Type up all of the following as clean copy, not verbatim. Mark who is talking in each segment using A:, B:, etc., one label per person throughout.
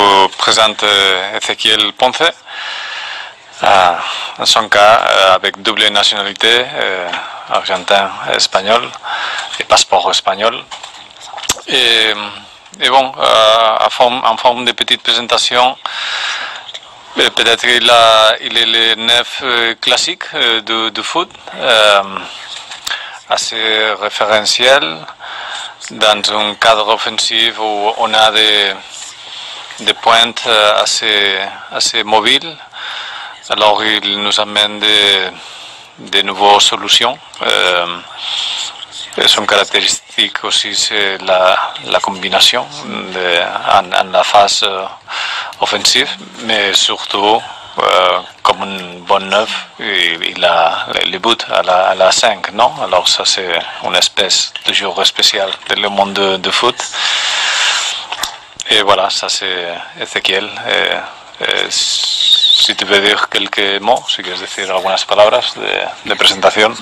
A: vous présente Ezequiel Ponce, en son cas avec double nationalité, argentin et espagnol, et passeport espagnol. Et bon, en forme de petite présentation, peut-être il est le neuf classique du foot, assez référentiel, dans un cadre offensif où on a des pointes assez mobiles. Alors il nous amène de nouvelles solutions. Son caractéristique aussi, c'est la combinaison en la phase offensive, mais surtout, comme un bon neuf, il a le but à la 5, non? Alors ça, c'est une espèce de jour spécial dans le monde de foot. Et voilà, ça c'est Ezequiel. Si tu veux dire quelques mots, si quieres decir algunas palabras de presentación.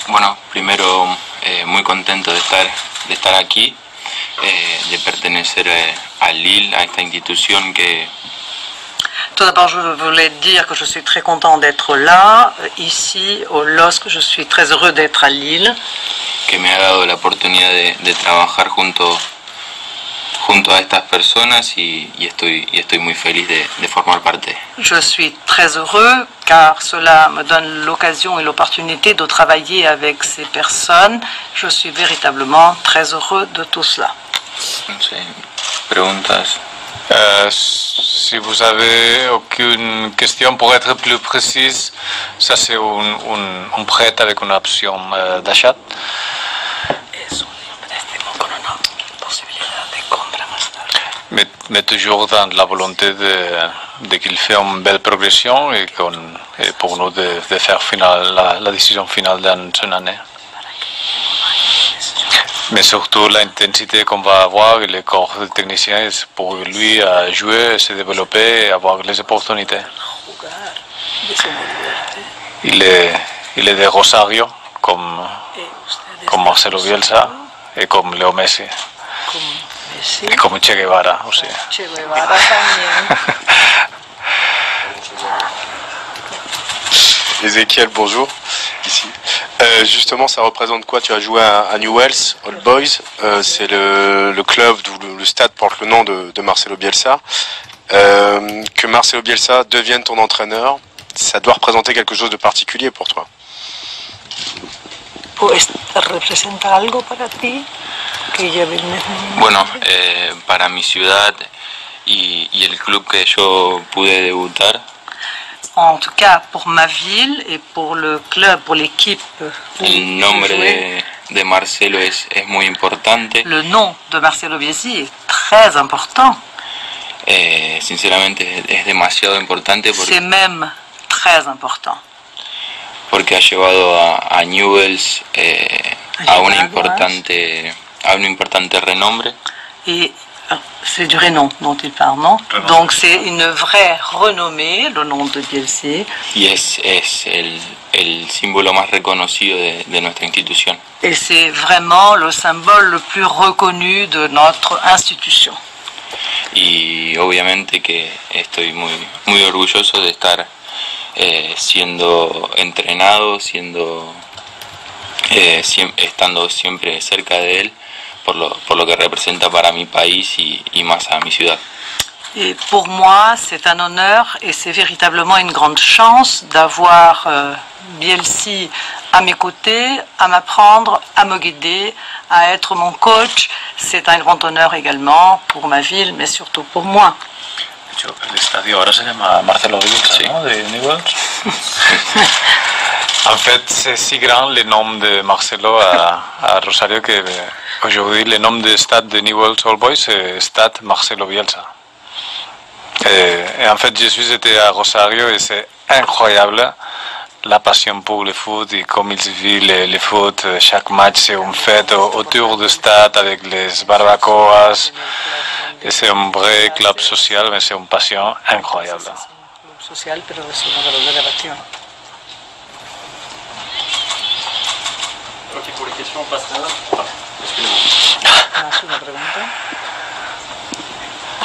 B: Bueno, primero muy contento de estar aquí, de pertenecer a Lille, a esta institución que...
C: Tout d'abord, je voulais dire que je suis très content d'être là, ici, au LOSC. Je suis très heureux d'être à Lille.
B: Que me ha dado la oportunidad de trabajar junto a estas personas y estoy muy feliz de formar parte.
C: Je suis très heureux car cela me donne l'occasion et l'opportunité de travailler avec ces personnes. Je suis véritablement très heureux de tout cela.
B: No sé, preguntas.
A: Si vous avez aucune question pour être plus précise, ça c'est un prêt avec une option d'achat. Mais toujours dans la volonté de qu'il fait une belle progression et pour nous de faire la décision finale dans une année. Mais surtout l'intensité qu'on va avoir et le corps de technicien pour lui à jouer, se développer et avoir les opportunités. Il est de Rosario, comme Marcelo Bielsa et comme Leo Messi. Et comme Che Guevara aussi.
C: Che Guevara también.
D: Ezequiel, bonjour. Ici. Justement, ça représente quoi? Tu as joué à Newell's Old Boys, c'est le club d'où le stade porte le nom de Marcelo Bielsa. Que Marcelo Bielsa devienne ton entraîneur, ça doit représenter quelque chose de particulier pour toi.
C: Pues, ¿representa algo para ti?
B: Bueno, para mi ciudad y el club que yo pude debutar.
C: En tout cas, pour ma ville et pour le club, pour l'équipe.
B: El nombre de Marcelo es muy importante.
C: Le nom de Marcelo Bielsa est très important.
B: Sinceramente es demasiado importante.
C: C'est même très important.
B: Porque ha llevado a Newell's a un importante renombre.
C: Et c'est du renom dont il parle, non? Donc c'est une vraie renommée, le nom de Bielsa.
B: Y es el símbolo más reconocido de nuestra institución.
C: Et c'est vraiment le symbole le plus reconnu de notre institution.
B: Y obviamente que estoy muy orgulloso de estar siendo entrenado, estando siempre cerca de él, por lo que representa para mi país y más a mi ciudad.
C: Et pour moi, c'est un honneur et c'est véritablement une grande chance d'avoir Bielsa à mes côtés, à m'apprendre, à me guider, à être mon coach. C'est un grand honneur également pour ma ville, mais surtout pour moi.
A: El estadio ahora se llama Marcelo Bielsa, sí. ¿No? De Newell's. En fait, c'est si grand le nom de Marcelo à Rosario que aujourd'hui le nom de stade de Newell's Old Boys c'est Stade Marcelo Bielsa. Et en fait, je suis été à Rosario et c'est incroyable la passion pour le foot et comme il vit le foot. Chaque match c'est une fête autour du stade avec les barbacoas. Et c'est un vrai club social, mais c'est une passion incroyable.
C: Social, pero es una verdadera pasión.
E: Ok, pour les questions, on passe là.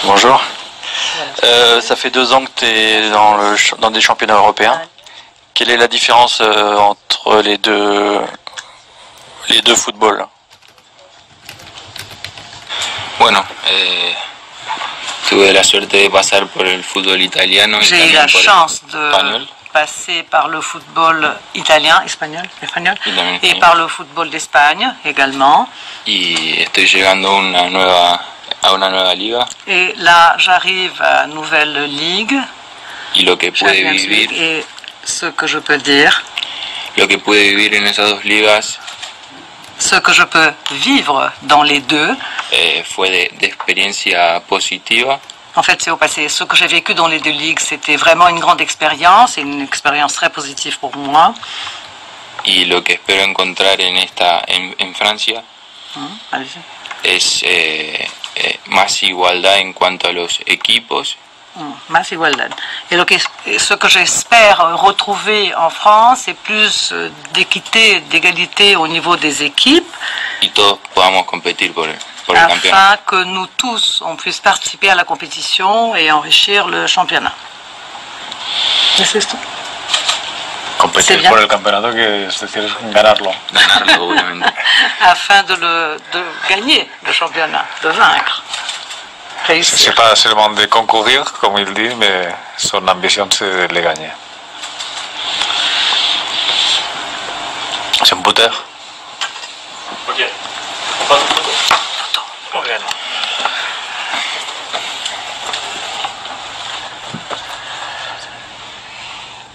D: Bonjour.
E: Ça fait 2 ans que tu es dans des championnats européens. Quelle est la différence entre les deux footballs?
B: Bueno, tuve la suerte de pasar por el fútbol italiano y
C: J'ai eu
B: también
C: la
B: por
C: chance
B: el
C: de
B: español.
C: passer par le football italien, espagnol,
B: Y también
C: et
B: español.
C: par le football d'Espagne également.
B: Y estoy llegando a una nueva liga
C: Et là, j'arrive à Nouvelle Ligue,
B: y lo que pude
C: Champions League,
B: vivir,
C: et ce que je peux dire,
B: en esas dos ligas
C: ce que je peux vivre dans les deux,
B: fue de experiencia positiva.
C: en fait, c'est au passé. Ce que j'ai vécu dans les deux ligues, c'était vraiment une grande expérience et une expérience très positive pour moi.
B: Y lo que espero encontrar en Francia
C: Allez-y.
B: es más igualdad en cuanto a los equipos
C: Más igualdad. Et ce que j'espère retrouver en France, c'est plus d'équité, d'égalité au niveau des équipes,
B: y todos podamos competir por el campeonato.
C: afin que nous tous, on puisse participer à la compétition et enrichir le championnat. C'est tout.
A: Competir
C: bien.
A: por el campeonato, que es decir, ganarlo.
B: Ganarlo, obviamente.
C: Afin de gagner le championnat, de vaincre. Réussir.
A: C'est pas seulement de concourir, comme il dit, mais son ambition c'est de les gagner. C'est un putter.
E: Ok. On passe une photo.
A: Muy bien.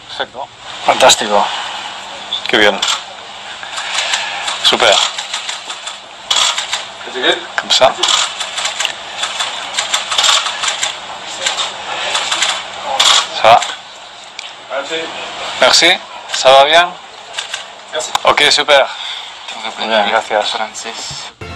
A: Perfecto.
E: Fantástico.
A: Qué bien. Super. Comme ça. Ça va? Merci. Ça va bien?
E: Merci.
A: Ok, super.
B: Tengo que aprender
A: Gracias.
B: francés.